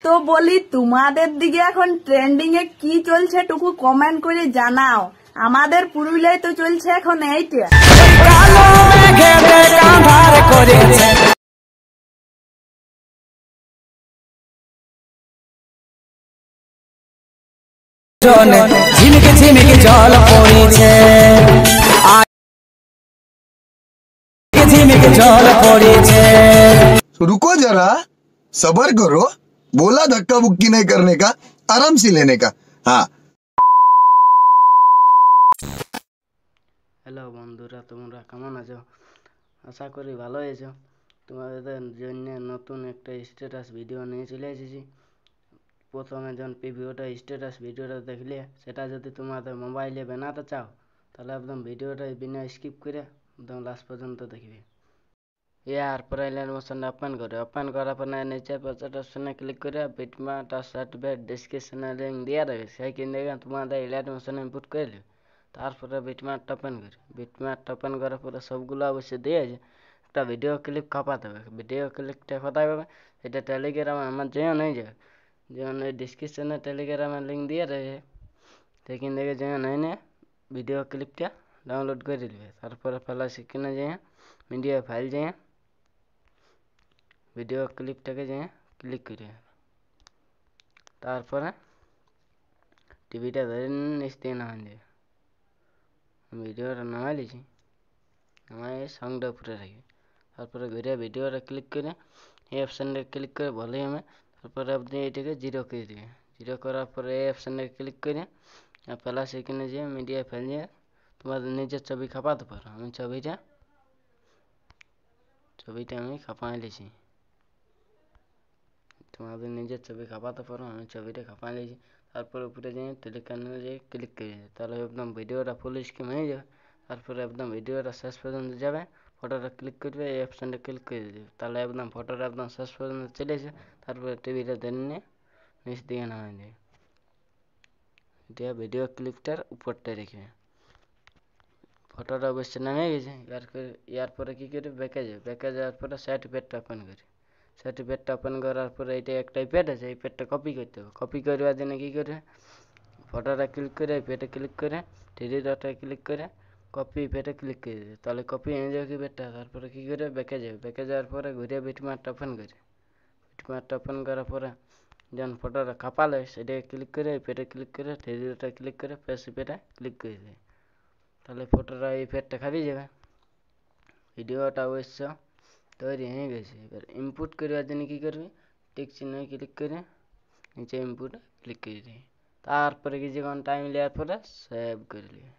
তো বলি তোমাদের দিকে এখন ট্রেন্ডিং এ কি চলছে টুকু কমেন্ট করে জানাও। আমাদের পুরুলিয়ায় তো চলছে এখন এইটা। ঝিমিকে ঝিমিকে জল পড়েছে, ঝিমিকে জল पड़े। रुको जरा, सबर करो। बोला धक्का बुक्की नहीं करने का, आराम से लेने का। हाँ। হ্যালো বন্ধুরা, তোমরা কেমন আছো? আশা করি ভালো আছো। তোমাদের জন্য নতুন একটা স্ট্যাটাস ভিডিও নিয়ে চলে এসেছি। প্রথমে যখন স্ট্যাটাস ভিডিওটা দেখলে, সেটা যদি তোমাদের মোবাইলে বানাতে চাও তাহলে একদম ভিডিওটা বিনা স্কিপ করে একদম লাস্ট পর্যন্ত দেখবে। এরপরে লাইন মোশন ওপেন করে, ওপেন করার পর নিচে পাঁচটা অপশনে ক্লিক করে বিটম্যাপ সার্টিফিকেট ডেসক্রিপশনে লিঙ্ক দেওয়া রয়েছে, সেইখান থেকে তোমাদের লাইন মোশন ইনপুট করে নেবে। তারপরে বিটম্যাপটা ওপেন করে, বিটম্যাপটা ওপেন করার পরে সবগুলো অবশ্যই দিয়েছে, একটা ভিডিও ক্লিপ খাপাতে হবে। ভিডিও ক্লিপটা কোথায় পাবে? এটা টেলিগ্রামে আমার যেমন হয়ে যাবে, যেমন ওই ডিসক্রিপশনে টেলিগ্রামের লিঙ্ক দিয়ে রয়েছে, সেখান থেকে যেমন এনে ভিডিও ক্লিপটা ডাউনলোড করে নেবে। তারপরে ফ্ল্যাশ স্ক্রিনে যেয়ে মিডিয়া ফাইল যেয়ে ভিডিও ক্লিপটাকে যেয়ে ক্লিক করে, তারপরে টিভিটা ধরে নিচ দিয়ে নামান দেবে। ভিডিওটা নামাই লিছি, নামাই সঙ্গটা উপরে রাখবে। তারপরে ঘুরে ভিডিওটা ক্লিক করে এই অপশানটা ক্লিক করে ভলিউমে, তারপরে আপনি এটাকে জিরো করে দেবে। জিরো করার পরে এই অপশানটা ক্লিক করে প্লাস এখানে যেয়ে মিডিয়া ফাইল নিয়ে তোমাদের নিজের ছবি খাপাতে পারো। আমি ছবিটা আমি খাপাই লিছি। তোমাদের নিজের ছবি খাপাতে পারো, আমি ছবিটা খাপাই লিছি। তারপরে উপরে যেয়ে টেলিগ্রামে যেয়ে ক্লিক করে দেবে, তাহলে একদম ভিডিওটা ফুল স্ক্রিন হয়ে যাবে। তারপরে একদম ভিডিওটা শেষ পর্যন্ত যাবে, ফটোটা ক্লিক করবে, এই অপশানটা ক্লিক করে দেবে, তাহলে একদম ফটোটা একদম শেষ পর্যন্ত চলে এসে তারপরে টিভিটা ধরে নিয়ে নিচ দিকে নামাই দেবে। এটা ভিডিও ক্লিপটার উপরটা রেখে ফটোটা অবশ্যই নামে গেছে। এরপরে কী করে ব্যাকে যাবে, ব্যাকে যাওয়ার পরে সার্টিফিকেটটা ওপেন করে, সার্টিফিকেটটা ওপেন করার পরে এটা একটা প্যাড আছে, এই প্যাডটা কপি করতে হবে। কপি করবার জন্য কী করে, ফটোটা ক্লিক করে প্যাডে ক্লিক করে থ্রি ডটে ক্লিক করে কপি প্যাডে ক্লিক করে দেবে, তাহলে কপি হয়ে যাবে কি প্যাডটা। তারপরে কী করে ব্যাকে যাবে, ব্যাকে যাওয়ার পরে ঘুরে বিটম্যাপটা ওপেন করে, বিটম্যাপটা ওপেন করার পরে যখন ফটোটা খাপালে সেটাকে ক্লিক করে প্যাডে ক্লিক করে থ্রি ডটে ক্লিক করে পেজ প্যাডে ক্লিক করে দেবে, তাহলে ফটোটা এই প্যাডটা খাপিয়ে যাবে। ভিডিওটা অবশ্য তৈরি হয়ে গেছে। এবার ইনপুট করবার জন্য কী করবি, টিক চিহ্নে ক্লিক করে নিচে ইনপুটে ক্লিক করে দিই। তারপরে কিছুক্ষণ টাইম নেওয়ার পরে সেভ করে নিবি।